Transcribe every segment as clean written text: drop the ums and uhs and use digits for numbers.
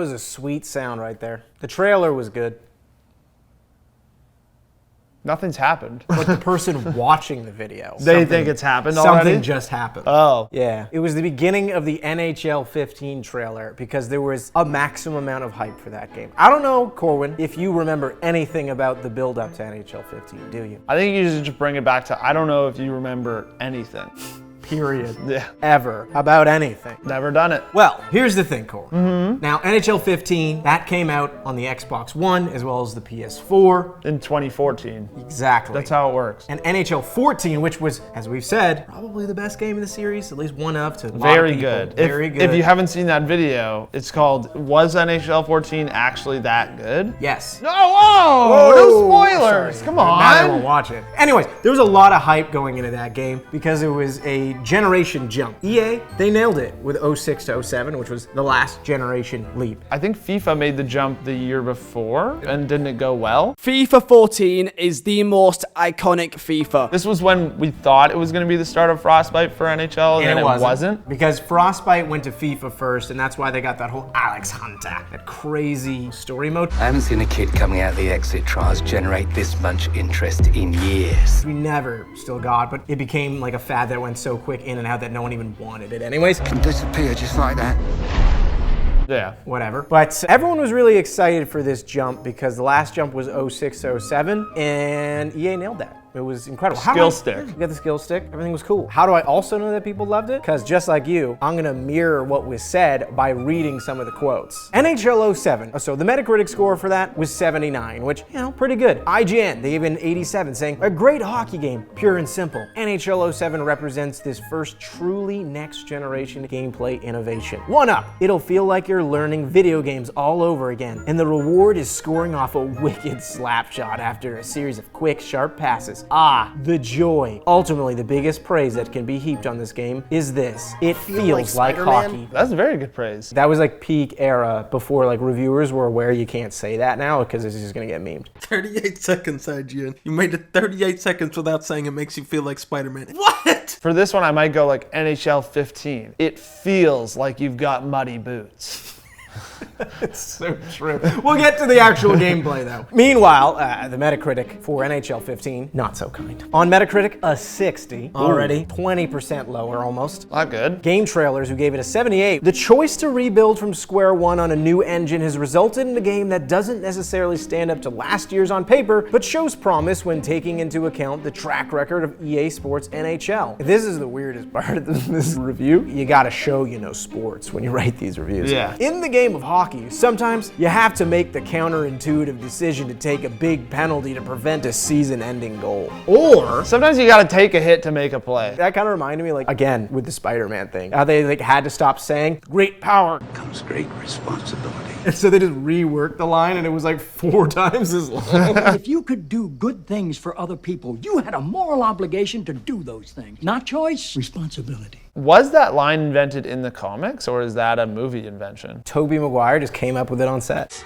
was a sweet sound right there. The trailer was good. Nothing's happened. Like the person watching the video. They think it's happened already? Something just happened. Oh. Yeah. It was the beginning of the NHL 15 trailer because there was a maximum amount of hype for that game. I don't know, Corwin, if you remember anything about the build-up to NHL 15, do you? I think you should just bring it back to, I don't know if you remember anything. Period. Yeah. Ever. About anything. Never done it. Well, here's the thing, Corwin. Now, NHL 15, that came out on the Xbox One as well as the PS4. In 2014. Exactly. That's how it works. And NHL 14, which was, as we've said, probably the best game in the series, at least one of to a lot of Very people. good. Very good. If you haven't seen that video, it's called, Was NHL 14 Actually That Good? Yes. No, whoa! No spoilers! Sorry. Come Now they won't on! watch it. Anyways, there was a lot of hype going into that game because it was a generation jump. EA, they nailed it with 06 to 07, which was the last generation leap. I think FIFA made the jump the year before, and didn't it go well? FIFA 14 is the most iconic FIFA. This was when we thought it was going to be the start of Frostbite for NHL, and then it wasn't. Because Frostbite went to FIFA first, and that's why they got that whole Alex Hunter, that crazy story mode. I haven't seen a kid coming out of the exit trials generate this much interest in years. We never still got, but it became like a fad that went so quick in and out that no one even wanted it anyways. Can disappear just like that. Yeah. Whatever. But everyone was really excited for this jump because the last jump was 06 to 07, and EA nailed that. It was incredible. Skill stick. You got the skill stick. Everything was cool. How do I also know that people loved it? Because just like you, I'm going to mirror what was said by reading some of the quotes. NHL 07. So the Metacritic score for that was 79, which, you know, pretty good. IGN, they gave it an 87, saying, a great hockey game, pure and simple. NHL 07 represents this first truly next generation gameplay innovation. One up. It'll feel like you're learning video games all over again. And the reward is scoring off a wicked slap shot after a series of quick, sharp passes. Ah, the joy. Ultimately, the biggest praise that can be heaped on this game is this. It feels like hockey. That's very good praise. That was like peak era before like reviewers were aware you can't say that now because it's just gonna get memed. 38 seconds, IGN. You made it 38 seconds without saying it makes you feel like Spider-Man. What? For this one, I might go like NHL 15. It feels like you've got muddy boots. It's so true. We'll get to the actual gameplay though. Meanwhile, the Metacritic for NHL 15, not so kind. On Metacritic, a 60 already, 20% lower almost. Not good. Game Trailers, who gave it a 78. The choice to rebuild from square one on a new engine has resulted in a game that doesn't necessarily stand up to last year's on paper, but shows promise when taking into account the track record of EA Sports NHL. This is the weirdest part of this review. You gotta show you know sports when you write these reviews. Yeah. In the game of hockey, sometimes you have to make the counterintuitive decision to take a big penalty to prevent a season-ending goal. Or Sometimes you gotta take a hit to make a play. that kind of reminded me, like, again, with the Spider-Man thing, how they like had to stop saying great power. Comes great responsibility. And so they just reworked the line and it was like 4 times as long. If you could do good things for other people, you had a moral obligation to do those things. Not choice, responsibility. Was that line invented in the comics, or is that a movie invention? Tobey Maguire just came up with it on set.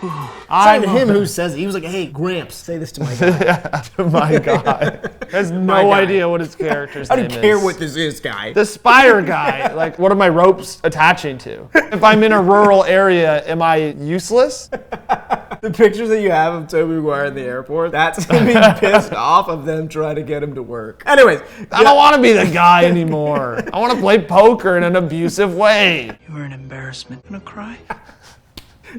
I'm him who says it. He was like, hey, Gramps, say this to my guy. My guy. Has My no guy. idea what his character's I name don't care is. what this is, guy. The Spire guy. Like, what are my ropes attaching to? If I'm in a rural area, am I useless? The pictures that you have of Tobey Maguire in the airport, that's him being pissed off of them trying to get him to work. Anyways, I don't want to be the guy anymore. I want to play poker in an abusive way. You were an embarrassment. Gonna cry?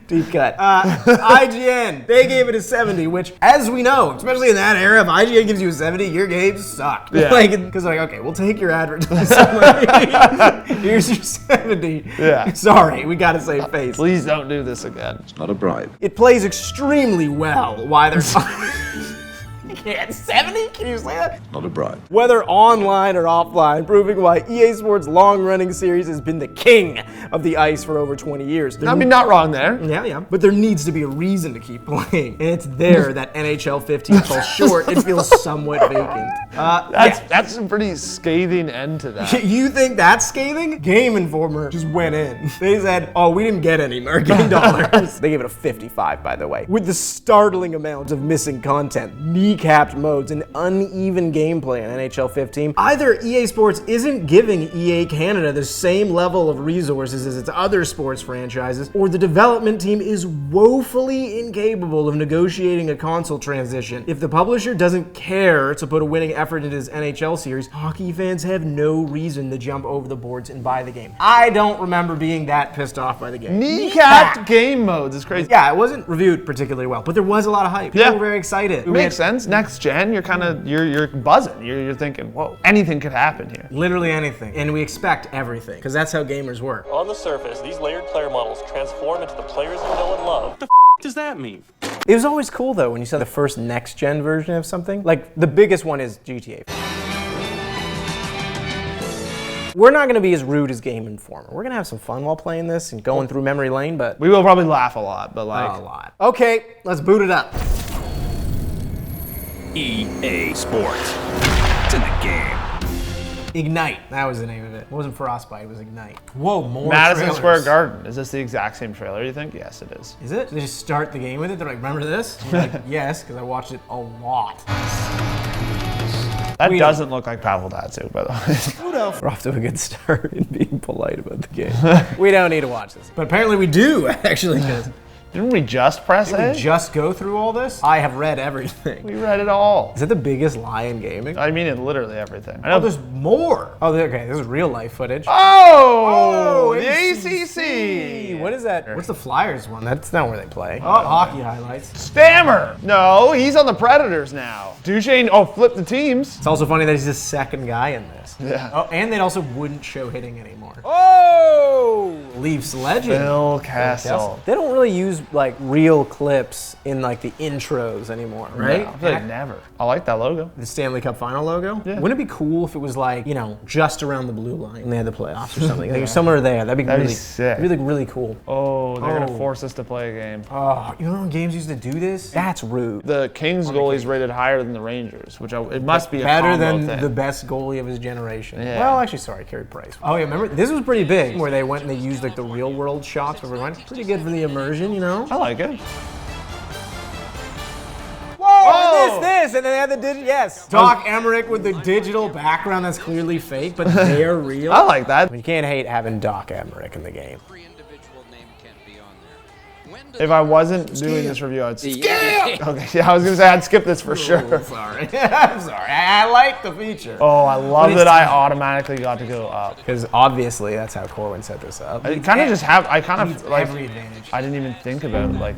deep cut. IGN, they gave it a 70, which, as we know, especially in that era, if IGN gives you a 70, your games suck. Yeah. Like, because like, okay, we'll take your advertising. Here's your 70. Yeah. Sorry, we gotta save face. Please don't do this again. Not a bribe. It plays extremely well. Why they're Yeah, 70? Can you say that? Not a bribe. Whether online or offline, proving why EA Sports' long-running series has been the king of the ice for over 20 years. I mean, not wrong there. Yeah. But there needs to be a reason to keep playing. And it's there that NHL 15 falls short. It feels somewhat vacant. That's a pretty scathing end to that. You think that's scathing? Game Informer just went in. They said, oh, we didn't get any marketing dollars. They gave it a 55, by the way. With the startling amount of missing content, handicapped modes and uneven gameplay in NHL 15, either EA Sports isn't giving EA Canada the same level of resources as its other sports franchises, or the development team is woefully incapable of negotiating a console transition. If the publisher doesn't care to put a winning effort into his NHL series, hockey fans have no reason to jump over the boards and buy the game. I don't remember being that pissed off by the game. Kneecapped game modes is crazy. Yeah, it wasn't reviewed particularly well, but there was a lot of hype. People Yeah. were very excited. It makes sense. Next gen, you're kind of you're buzzing. You're thinking, whoa, anything could happen here. Literally anything. And we expect everything, because that's how gamers work. On the surface, these layered player models transform into the players you know and love. does that mean? It was always cool though when you saw the first next-gen version of something. Like, the biggest one is GTA. We're not gonna be as rude as Game Informer. We're gonna have some fun while playing this and going through memory lane, but We will probably laugh a lot, but like a lot. Okay, let's boot it up. EA Sports. It's in the game. Ignite, that was the name of it. It wasn't Frostbite, it was Ignite. Whoa, more Madison trailers. Square Garden. Is this the exact same trailer, you think? Yes, it is. Is it? They just start the game with it? They're like, remember this? We're like, yes, because I watched it a lot. That We doesn't look like Pavel Datsyuk, by the way. We're off to a good start in being polite about the game. We don't need to watch this. But apparently we do, actually, because Didn't we just press we A? just go through all this. I have read everything. We read it all. Is it the biggest lie in gaming? I mean, it literally everything. I Oh, know. there's more. Oh, okay, this is real life footage. Oh, the ACC. ACC. What is that? What's the Flyers one? That's not where they play. Oh, hockey highlights. Stammer. No, he's on the Predators now. Duchesne, flip the teams. It's also funny that he's the second guy in this. Yeah. Oh, and they also wouldn't show hitting anymore. Oh! Leafs legend. Bill Kessel. They don't really use like real clips in like the intros anymore, right? No, I feel like never. I like that logo. The Stanley Cup final logo? Yeah. Wouldn't it be cool if it was like, you know, just around the blue line and they had the playoffs or something? Like somewhere there. That'd be That'd be really sick. Really, really cool. Oh, they're Oh. gonna force us to play a game. Oh, you know when games used to do this? That's rude. The Kings goalie's rated higher than the Rangers, which it must be a Better combo than thing. the best goalie of his generation. Yeah. Well, actually, sorry, Carey Price. Oh yeah, remember this was pretty big where they went and they used like the real world shots of everyone. Pretty good for the immersion, you know. I like it. Whoa! This, and then they had the digital. Yes. Doc Emmerich with the digital background that's clearly fake, but they're real. I like that. You can't hate having Doc Emmerich in the game. If I wasn't doing this review, I'd skip. Okay, yeah, I was gonna say I'd skip this for sure. Sorry, I'm sorry. I like the feature. Oh, I love But it's that I time. automatically got to go up. Because obviously that's how Corwin set this up. I kind of just have. I kind Needs of like. every advantage. I didn't even think about like.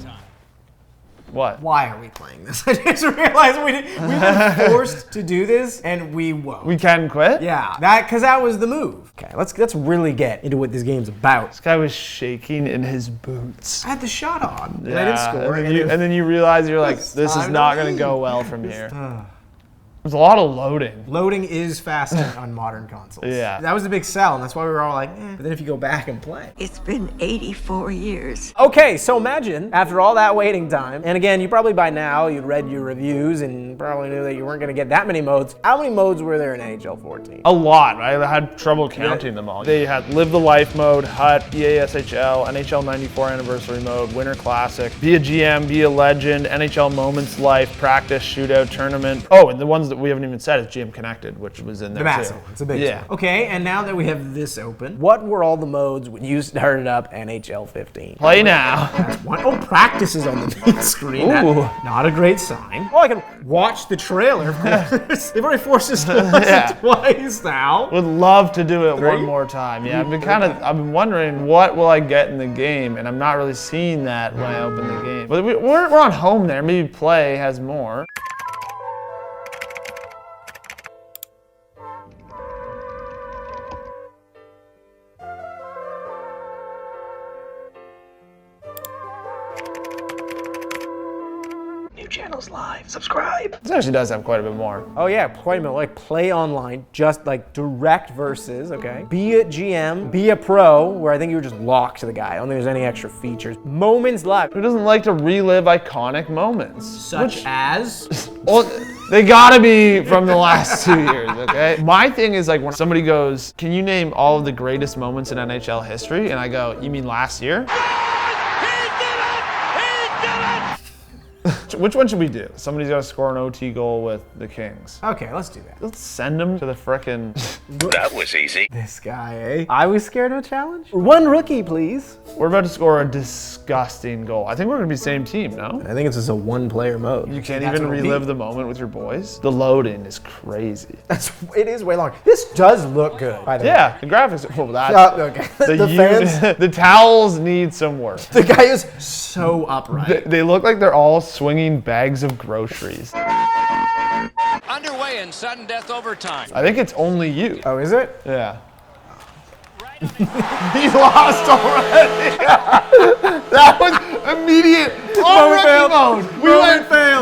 What? Why are we playing this? I just realized we've been forced to do this, and we won't. We can quit? Yeah, because that was the move. Okay, let's really get into what this game's about. This guy was shaking in his boots. I had the shot on, and I didn't score. And then you realize you're like, It's this is time not to going to go leave. well from here. There's a lot of loading. Loading is faster on modern consoles. Yeah. That was a big sell, and that's why we were all like, eh. But then if you go back and play. It's been 84 years. Okay, so imagine, after all that waiting time, and again, you probably by now, you'd read your reviews and probably knew that you weren't going to get that many modes. How many modes were there in NHL 14? A lot. I had trouble counting them all. They had Live the Life mode, HUT, EA SHL, NHL 94 Anniversary mode, Winter Classic, Be a GM, Be a Legend, NHL Moments Life, Practice, Shootout, Tournament. Oh, and the ones that we haven't even said is GM Connected, which was in there The massive too. one. It's a big Yeah. one. Okay, and now that we have this open, what were all the modes when you started up NHL 15? Play now. That's one. Oh, practice is on the main screen. Ooh. Not a great sign. Oh, I can watch the trailer, of course. They've already forced us to watch Yeah. it twice now. Would love to do it Three? one more time. Yeah, I've been wondering what will I get in the game, and I'm not really seeing that when I open the game. But we're on home there. Maybe Play has more. This actually does have quite a bit more. Oh yeah, quite a minute. Like play online, just like direct versus, okay? Be a GM, be a pro, where I think you were just locked to the guy. I don't think there's any extra features. Moments live. Who doesn't like to relive iconic moments? Such as? Well, they gotta be from the last 2 years, okay? My thing is like when somebody goes, can you name all of the greatest moments in NHL history? And I go, you mean last year? Which one should we do? Somebody's got to score an OT goal with the Kings. Okay, let's do that. Let's send them to the frickin'. That was easy. This guy, eh? I was scared of a challenge? One rookie, please. We're about to score a disgusting goal. I think we're gonna be same team, no? I think it's just a one-player mode. You can't even relive the moment with your boys. The load-in is crazy. It is way long. This does look good, by the way. Yeah, the graphics. Well, that. Okay. The fans. the towels need some work. The guy is so upright. They look like they're all swinging bags of groceries. Underway in sudden death overtime. I think it's only you. Oh, is it? Yeah. He lost already. That was immediate. Rookie mode.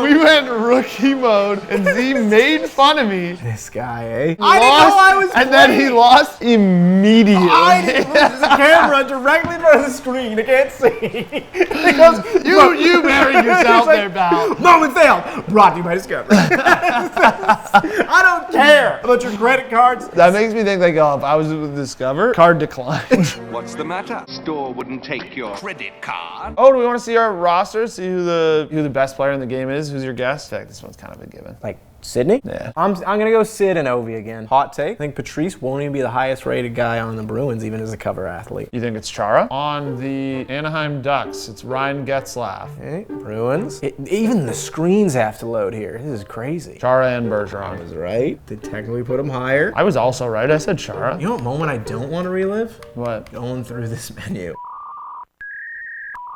We went rookie mode, and Z made fun of me. This guy, eh? I didn't know I was and then he lost immediately. I didn't lose the camera directly in front of the screen. I can't see. He goes, you buried yourself like, there, pal. Moment failed. Brought to you by Discovery. I don't care about your credit cards. That makes me think like, oh, if I was with Discover, card declined. What's the matter? Store wouldn't take your credit card. Oh, do we want to see our roster? See who the best player in the game is? Who's your guess? I think this one's kind of a given. Like Sydney? Yeah. I'm gonna go Sid and Ovi again. Hot take. I think Patrice won't even be the highest rated guy on the Bruins, even as a cover athlete. You think it's Chara? On the Anaheim Ducks, it's Ryan Getzlaf. Okay, Bruins. Even the screens have to load here. This is crazy. Chara and Bergeron. I was right. They technically put him higher. I was also right. I said Chara. You know what moment I don't want to relive? What? Going through this menu.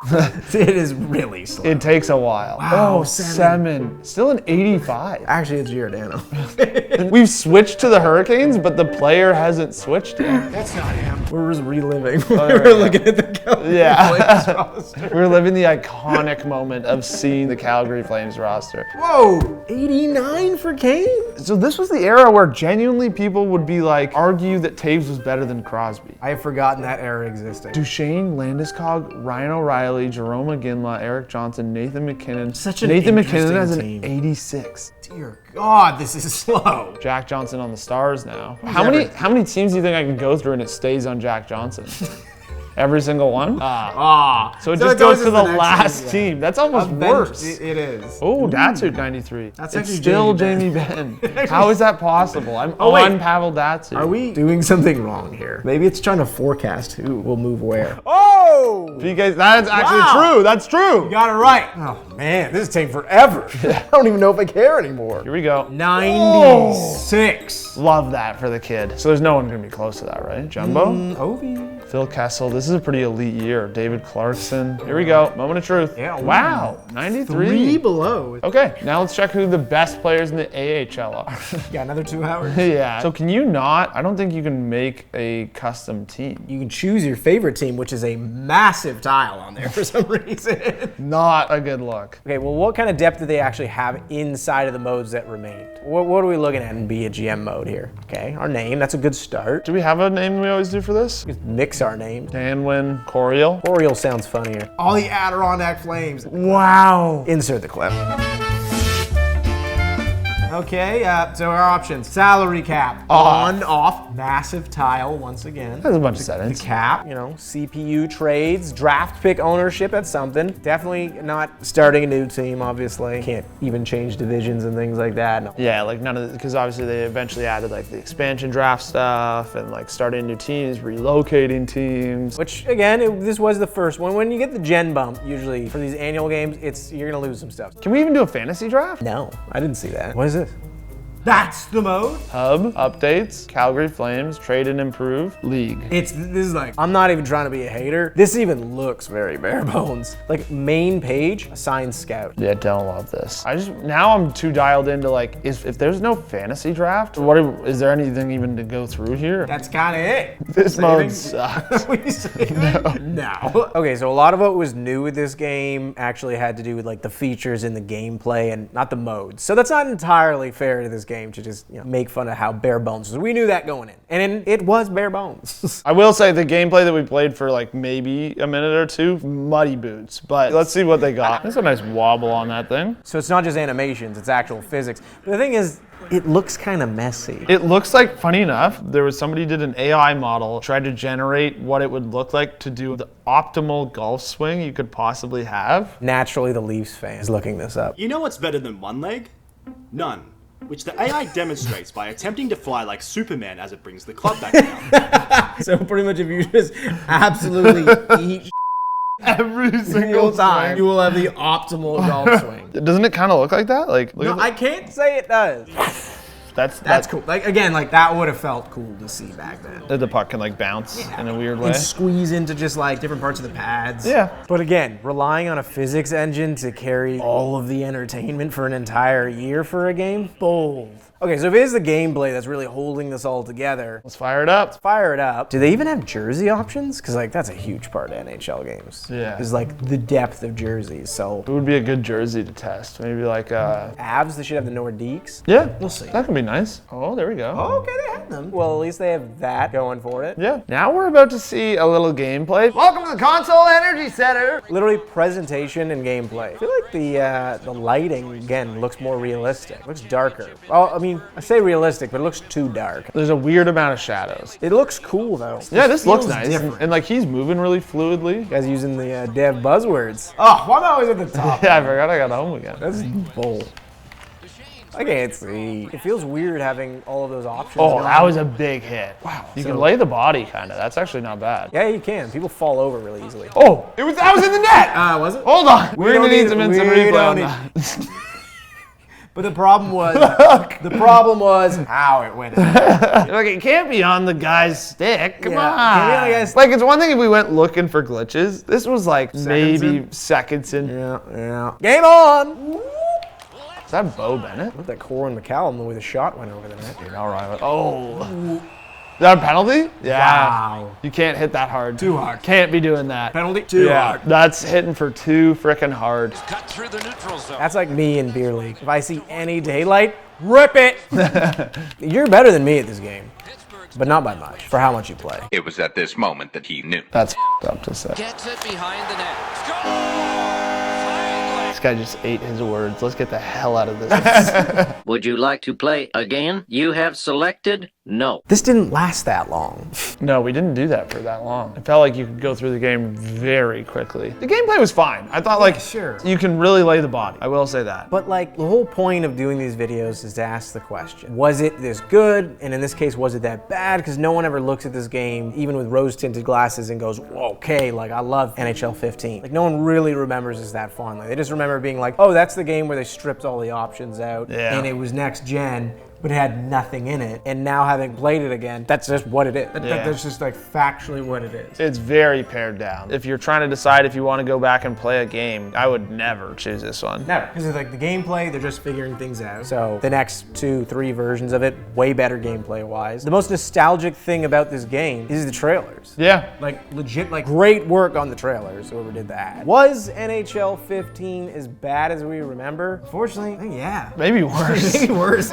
It is really slow. It takes a while. Wow, oh, Semin. Still an 85. Actually, it's Giordano. We've switched to the Hurricanes, but the player hasn't switched yet. That's not him. We're just reliving. We're looking at the Calgary Flames roster. We're living the iconic moment of seeing the Calgary Flames roster. Whoa, 89 for Kane? So this was the era where genuinely people would be like, argue that Taves was better than Crosby. I have forgotten that era existed. Duchesne, Landeskog, Ryan O'Reilly, Jerome McGinley, Eric Johnson, Nathan McKinnon. Such an Nathan McKinnon interesting has an team. 86. Dear God, this is slow. Jack Johnson on the Stars now. How many teams do you think I can go through and it stays on Jack Johnson? Every single one? So it just goes to the last team. That's almost worse. It is. Oh, Datsuk 93. That's it's actually still Jamie Jamie Benn. How is that possible? I'm on Pavel Datsuk. Are we doing something wrong here? Maybe it's trying to forecast who will move where. Oh! You guys, that's actually true. That's true. You got it right. Oh man, this is taking forever. I don't even know if I care anymore. Here we go. 96. Love that for the kid. So there's no one gonna be close to that, right? Jumbo? Ovi. Phil Kessel. This is a pretty elite year. David Clarkson. Here we go. Moment of truth. Yeah. Wow. 93. 3 below. Okay, now let's check who the best players in the AHL are. Got another 2 hours. Yeah. So can you not? I don't think you can make a custom team. You can choose your favorite team, which is a massive tile on there for some reason. Not a good look. Okay, well, what kind of depth do they actually have inside of the modes that remained? What are we looking at in Be a GM mode here? Okay, our name, that's a good start. Do we have a name we always do for this? Mix our names. Danwin, Coriel. Oriole sounds funnier. All the Adirondack Flames. Wow. Insert the clip. Okay, so our options. Salary cap. On, off, massive tile once again. There's a bunch of The settings. cap, CPU trades, draft pick ownership, that's something. Definitely not starting a new team, obviously. Can't even change divisions and things like that. No. Yeah, like none of the, because obviously they eventually added like the expansion draft stuff and like starting new teams, relocating teams. Which, again, this was the first one. When you get the gen bump, usually for these annual games, you're gonna lose some stuff. Can we even do a fantasy draft? No, I didn't see that. What is this? That's the mode. Hub, updates, Calgary Flames, trade and improve, league. This is like, I'm not even trying to be a hater. This even looks very bare bones. Like main page, assigned scout. Yeah, don't love this. Now I'm too dialed into like, if there's no fantasy draft, is there anything even to go through here? That's kind of it. This mode sucks. No. Okay, so a lot of what was new with this game actually had to do with like the features in the gameplay and not the modes. So that's not entirely fair to this game. game to just make fun of how bare bones was. We knew that going in, and it was bare bones. I will say the gameplay that we played for like maybe a minute or two, muddy boots. But let's see what they got. There's a nice wobble on that thing. So it's not just animations, it's actual physics. But the thing is, it looks kind of messy. It looks like, funny enough, there was somebody did an AI model, tried to generate what it would look like to do the optimal golf swing you could possibly have. Naturally, the Leafs fan is looking this up. You know what's better than one leg? None. Which the AI demonstrates by attempting to fly like Superman as it brings the club back down. So pretty much if you just absolutely eat every single time, you will have the optimal golf swing. Doesn't it kind of look like that? Like, No, I can't say it does. That's cool. Like again, like that would have felt cool to see back then. The puck can like bounce in a weird way. And squeeze into just like different parts of the pads. Yeah. But again, relying on a physics engine to carry all of the entertainment for an entire year for a game, bold. Okay, so if it is the gameplay that's really holding this all together, let's fire it up. Let's fire it up. Do they even have jersey options? Because like that's a huge part of NHL games. Yeah. Is like the depth of jerseys. So it would be a good jersey to test. Maybe like Avs. They should have the Nordiques. Yeah, we'll see. That could be nice. Oh, there we go. Oh, okay, they have them. Well, at least they have that going for it. Yeah. Now we're about to see a little gameplay. Welcome to the Console Energy Center. Literally presentation and gameplay. I feel like the lighting again looks more realistic. It looks darker. Well, I mean, I say realistic, but it looks too dark. There's a weird amount of shadows. It looks cool though. Yeah, this looks nice. Different. And like he's moving really fluidly. You guys using the dev buzzwords. Oh, why am I always at the top? Yeah, I forgot I got home again. That's bold. I can't see. It feels weird having all of those options. Oh, that was a big hit. Wow. You can lay the body kind of. That's actually not bad. Yeah, you can. People fall over really easily. Oh, that was in the net. Was it? Hold on. We're gonna need some instant replay on that. But the problem was how it went. Like it can't be on the guy's stick. Come on. Like it's one thing if we went looking for glitches. This was like maybe seconds in. Yeah. Game on. Is that Bo Bennett? Look at that Corin McCallum the way the shot went over the net. Dude, all right. Oh. Is that a penalty? Yeah. Wow. You can't hit that hard. Too hard. Can't be doing that. Penalty? Too hard. That's hitting for too frickin' hard. Cut through the neutral zone. That's like me in beer league. If I see any daylight, rip it. You're better than me at this game, but not by much for how much you play. It was at this moment that he knew. That's up to say. Gets it behind the net. Score! This guy just ate his words. Let's get the hell out of this. Would you like to play again? You have selected no. This didn't last that long. No, we didn't do that for that long. It felt like you could go through the game very quickly. The gameplay was fine. I thought like sure. You can really lay the body. I will say that. But like the whole point of doing these videos is to ask the question, was it this good? And in this case, was it that bad? Because no one ever looks at this game, even with rose-tinted glasses, and goes, okay, like I love NHL 15. Like no one really remembers this that fondly. They just remember being like, oh, that's the game where they stripped all the options out and it was next gen, but it had nothing in it. And now having played it again, that's just what it is. That's just like factually what it is. It's very pared down. If you're trying to decide if you want to go back and play a game, I would never choose this one. Never. Because it's like the gameplay, they're just figuring things out. So the next 2-3 versions of it, way better gameplay wise. The most nostalgic thing about this game is the trailers. Yeah. Like legit, like great work on the trailers, whoever did that. Was NHL 15 as bad as we remember? Unfortunately, yeah. Maybe worse. Maybe worse.